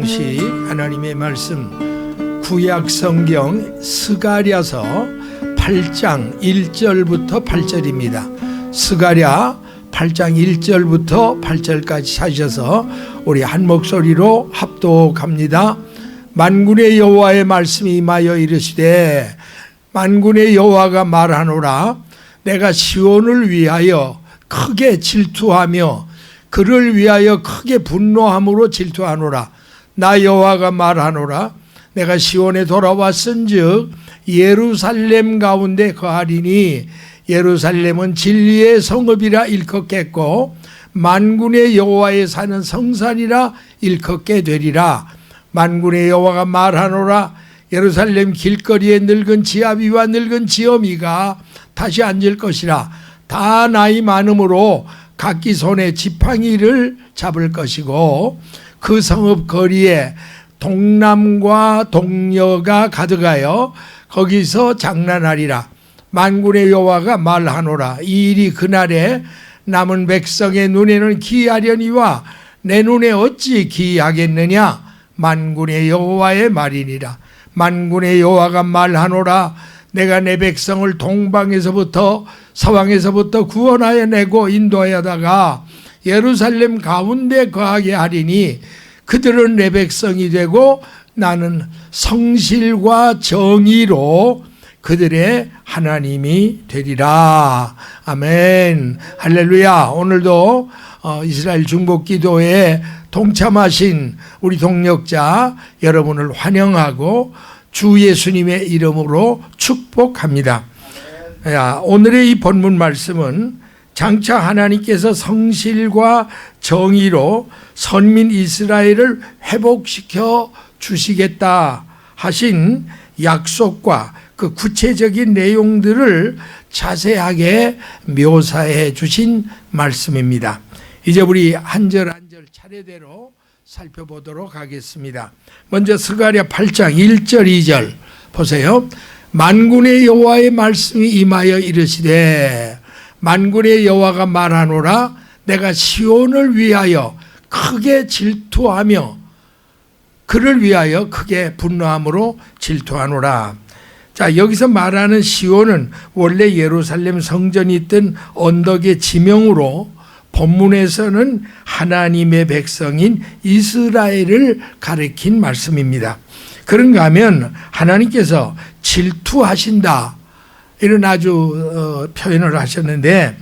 방식 하나님의 말씀 구약 성경 스가랴서 8장 1절부터 8절입니다. 스가랴 8장 1절부터 8절까지 찾으셔서 우리 한 목소리로 합독합니다. 만군의 여호와의 말씀이 임하여 이르시되 만군의 여호와가 말하노라. 내가 시온을 위하여 크게 질투하며 그를 위하여 크게 분노함으로 질투하노라. 나 여호와가 말하노라. 내가 시온에 돌아왔은즉 예루살렘 가운데 거하리니 예루살렘은 진리의 성읍이라 일컫겠고 만군의 여호와의 사는 성산이라 일컫게 되리라. 만군의 여호와가 말하노라. 예루살렘 길거리에 늙은 지아비와 늙은 지어미가 다시 앉을 것이라. 다 나이 많음으로 각기 손에 지팡이를 잡을 것이고 그 성읍 거리에 동남과 동녀가 가득하여 거기서 장난하리라. 만군의 여호와가 말하노라. 이 일이 그날에 남은 백성의 눈에는 기이하려니와 내 눈에 어찌 기이하겠느냐. 만군의 여호와의 말이니라. 만군의 여호와가 말하노라. 내가 내 백성을 동방에서부터 서방에서부터 구원하여 내고 인도하여다가 예루살렘 가운데 거하게 하리니 그들은 내 백성이 되고 나는 성실과 정의로 그들의 하나님이 되리라. 아멘. 할렐루야. 오늘도 이스라엘 중보기도에 동참하신 우리 동력자 여러분을 환영하고 주 예수님의 이름으로 축복합니다. 오늘의 이 본문 말씀은 장차 하나님께서 성실과 정의로 선민 이스라엘을 회복시켜 주시겠다 하신 약속과 그 구체적인 내용들을 자세하게 묘사해 주신 말씀입니다. 이제 우리 한 절 한 절 차례대로 살펴보도록 하겠습니다. 먼저 스가랴 8장 1절 2절 보세요. 만군의 여호와의 말씀이 임하여 이르시되 만군의 여호와가 말하노라. 내가 시온을 위하여 크게 질투하며 그를 위하여 크게 분노함으로 질투하노라. 자, 여기서 말하는 시온은 원래 예루살렘 성전이 있던 언덕의 지명으로 본문에서는 하나님의 백성인 이스라엘을 가리킨 말씀입니다. 그런가 하면 하나님께서 질투하신다 이런 아주 표현을 하셨는데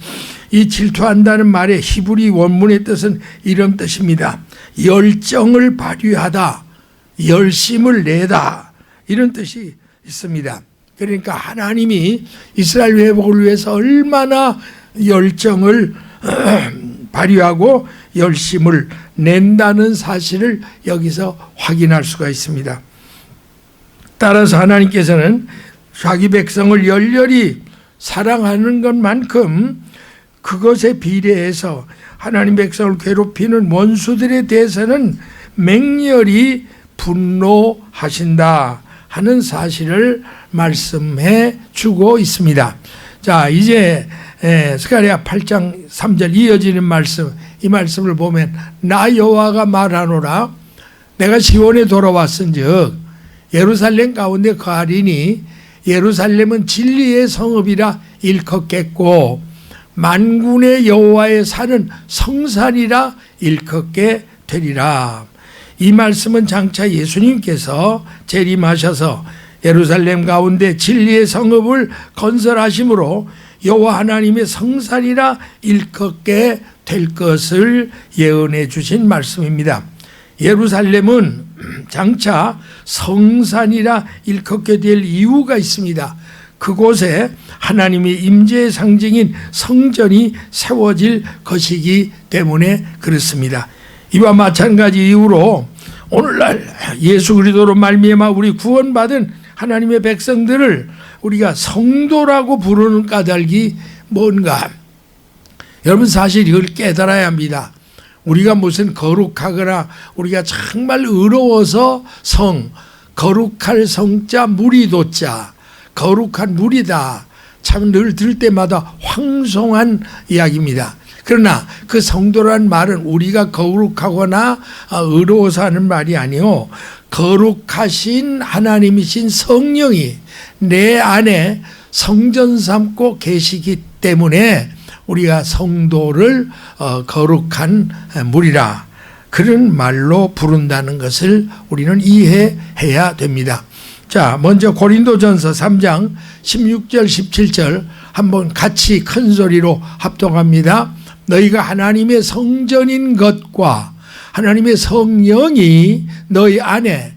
이 질투한다는 말의 히브리 원문의 뜻은 이런 뜻입니다. 열정을 발휘하다, 열심을 내다 이런 뜻이 있습니다. 그러니까 하나님이 이스라엘 회복을 위해서 얼마나 열정을 발휘하고 열심을 낸다는 사실을 여기서 확인할 수가 있습니다. 따라서 하나님께서는 자기 백성을 열렬히 사랑하는 것만큼 그것에 비례해서 하나님 백성을 괴롭히는 원수들에 대해서는 맹렬히 분노하신다 하는 사실을 말씀해 주고 있습니다. 자, 이제 스가랴 8장 3절 이어지는 말씀, 이 말씀을 보면 나 여호와가 말하노라. 내가 시온에 돌아왔은즉 예루살렘 가운데 거하리니 예루살렘은 진리의 성읍이라 일컫겠고 만군의 여호와의 산은 성산이라 일컫게 되리라. 이 말씀은 장차 예수님께서 재림하셔서 예루살렘 가운데 진리의 성읍을 건설하심으로 여호와 하나님의 성산이라 일컫게 될 것을 예언해 주신 말씀입니다. 예루살렘은 장차 성산이라 일컫게 될 이유가 있습니다. 그곳에 하나님의 임재의 상징인 성전이 세워질 것이기 때문에 그렇습니다. 이와 마찬가지 이유로 오늘날 예수 그리스도로 말미암아 우리 구원받은 하나님의 백성들을 우리가 성도라고 부르는 까닭이 뭔가? 여러분 사실 이걸 깨달아야 합니다. 우리가 무슨 거룩하거나 우리가 정말 의로워서 거룩할 성자 무리도자 거룩한 무리다 참 늘 들을 때마다 황송한 이야기입니다. 그러나 그 성도란 말은 우리가 거룩하거나 의로워서 하는 말이 아니요, 거룩하신 하나님이신 성령이 내 안에 성전 삼고 계시기 때문에 우리가 성도를 거룩한 무리라, 그런 말로 부른다는 것을 우리는 이해해야 됩니다. 자, 먼저 고린도전서 3장 16절 17절 한번 같이 큰 소리로 합독합니다. 너희가 하나님의 성전인 것과 하나님의 성령이 너희 안에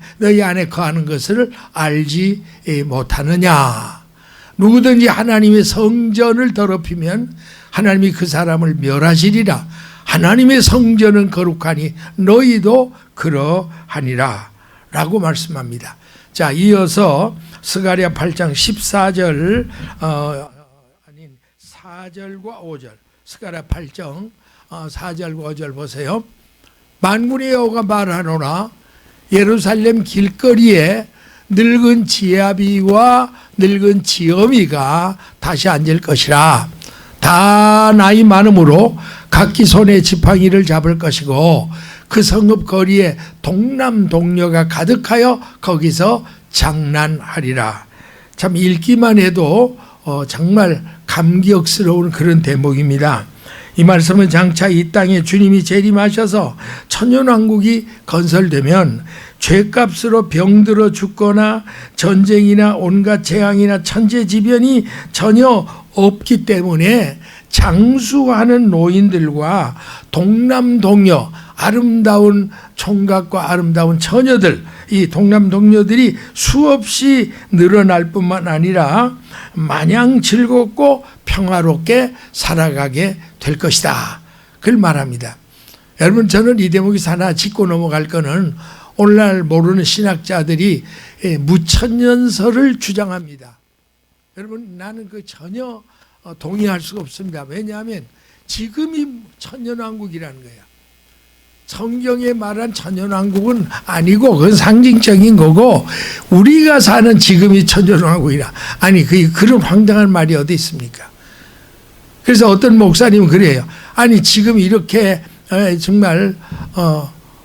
거하는 것을 알지 못하느냐. 누구든지 하나님의 성전을 더럽히면 하나님이 그 사람을 멸하시리라. 하나님의 성전은 거룩하니 너희도 그러하니라 라고 말씀합니다. 자, 이어서 스가랴 8장 14절 4절과 5절, 스가랴 8장 4절과 5절 보세요. 만군의 여호와가 말하노라. 예루살렘 길거리에 늙은 지아비와 늙은 지엄이가 다시 앉을 것이라. 다 나이 많음으로 각기 손에 지팡이를 잡을 것이고 그 성읍 거리에 동남동녀가 가득하여 거기서 장난하리라. 참 읽기만 해도 정말 감격스러운 그런 대목입니다. 이 말씀은 장차 이 땅에 주님이 재림하셔서 천년왕국이 건설되면 죄값으로 병들어 죽거나 전쟁이나 온갖 재앙이나 천재지변이 전혀 없기 때문에 장수하는 노인들과 동남동녀, 아름다운 총각과 아름다운 처녀들, 이 동남동녀들이 수없이 늘어날 뿐만 아니라 마냥 즐겁고 평화롭게 살아가게 될 것이다, 그걸 말합니다. 여러분, 저는 이 대목에서 하나 짚고 넘어갈 거는 오늘날 모르는 신학자들이 무천년설을 주장합니다. 여러분, 나는 그 전혀 동의할 수가 없습니다. 왜냐하면 지금이 천년왕국이라는 거예요. 성경에 말한 천년왕국은 아니고 그건 상징적인 거고, 우리가 사는 지금이 천년왕국이라. 아니, 그런 황당한 말이 어디 있습니까? 그래서 어떤 목사님은 그래요. 아니, 지금 이렇게 정말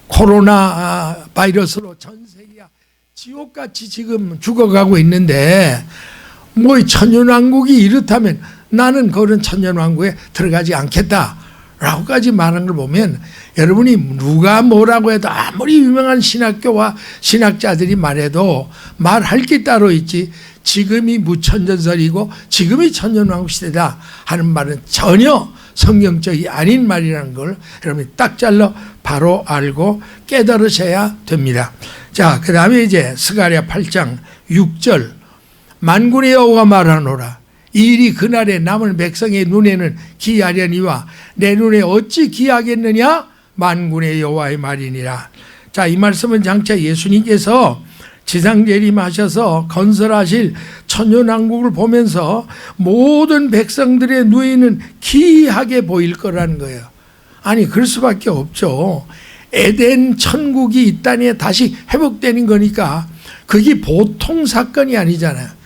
코로나 바이러스로 전 세계가 지옥같이 지금 죽어가고 있는데 뭐 천년왕국이 이렇다면 나는 그런 천년왕국에 들어가지 않겠다라고까지 말하는 걸 보면, 여러분이 누가 뭐라고 해도 아무리 유명한 신학교와 신학자들이 말해도 말할 게 따로 있지, 지금이 무천전설이고 지금이 천년왕국 시대다 하는 말은 전혀 성경적이 아닌 말이라는 걸 여러분이 딱 잘라 바로 알고 깨달으셔야 됩니다. 자, 그 다음에 이제 스가랴 8장 6절, 만군의 여호와가 말하노라. 이 일이 그날에 남은 백성의 눈에는 기이하려니와 내 눈에 어찌 기이하겠느냐? 만군의 여호와의 말이니라. 자, 이 말씀은 장차 예수님께서 지상재림하셔서 건설하실 천년왕국을 보면서 모든 백성들의 눈에는 기이하게 보일 거라는 거예요. 아니, 그럴 수밖에 없죠. 에덴 천국이 이 땅에 다시 회복되는 거니까 그게 보통 사건이 아니잖아요.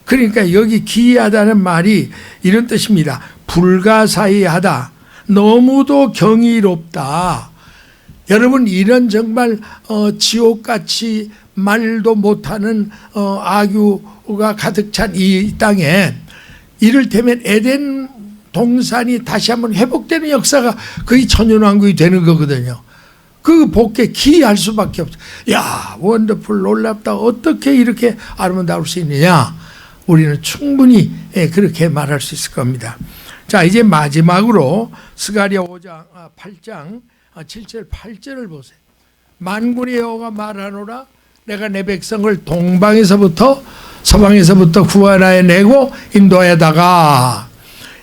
그러니까 여기 기이하다는 말이 이런 뜻입니다. 불가사의하다, 너무도 경이롭다. 여러분, 이런 정말 지옥같이 말도 못하는 악유가 가득 찬 이 땅에 이를테면 에덴 동산이 다시 한번 회복되는 역사가 거의 천년왕국이 되는 거거든요. 그 복에 기이할 수밖에 없죠. 야, 원더풀, 놀랍다, 어떻게 이렇게 아름다울 수 있느냐. 우리는 충분히 그렇게 말할 수 있을 겁니다. 자, 이제 마지막으로 스가랴 8장 7절 8절을 보세요. 만군의 여호와가 말하노라. 내가 내 백성을 동방에서부터 서방에서부터 구하나에 내고 인도에다가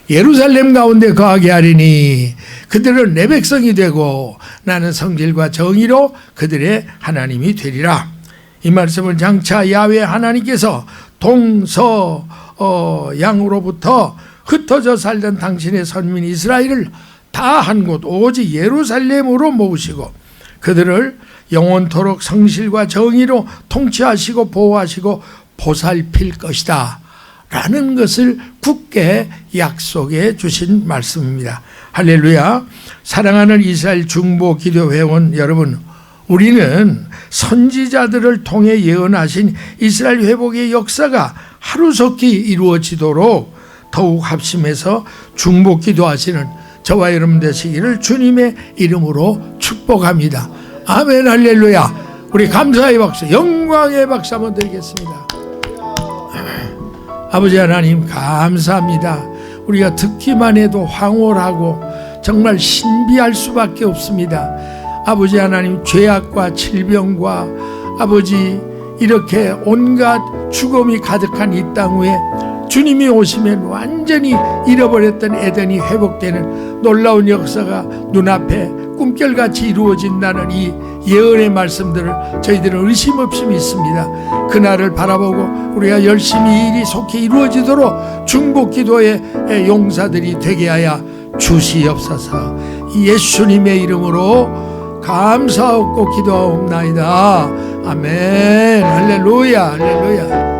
예루살렘 가운데 거하게 하리니 그들은 내 백성이 되고 나는 성질과 정의로 그들의 하나님이 되리라. 이 말씀은 장차 야훼 하나님께서 동서양으로부터 흩어져 살던 당신의 선민 이스라엘을 다 한 곳 오직 예루살렘으로 모으시고 그들을 영원토록 성실과 정의로 통치하시고 보호하시고 보살필 것이다 라는 것을 굳게 약속해 주신 말씀입니다. 할렐루야. 사랑하는 이스라엘 중보 기도 회원 여러분, 우리는 선지자들을 통해 예언하신 이스라엘 회복의 역사가 하루속히 이루어지도록 더욱 합심해서 중보 기도하시는 저와 여러분 되시기를 주님의 이름으로 축복합니다. 아멘. 할렐루야. 우리 감사의 박수, 영광의 박수 한번 드리겠습니다. 아버지 하나님 감사합니다. 우리가 듣기만 해도 황홀하고 정말 신비할 수밖에 없습니다. 아버지 하나님, 죄악과 질병과 아버지 이렇게 온갖 죽음이 가득한 이 땅 위에 주님이 오시면 완전히 잃어버렸던 에덴이 회복되는 놀라운 역사가 눈앞에 꿈결같이 이루어진다는 이 예언의 말씀들을 저희들은 의심 없이 믿습니다. 그날을 바라보고 우리가 열심히 일이 속히 이루어지도록 중보 기도의 용사들이 되게 하여 주시옵소서. 예수님의 이름으로 감사하고 기도하옵나이다. 아멘. 할렐루야. 할렐루야.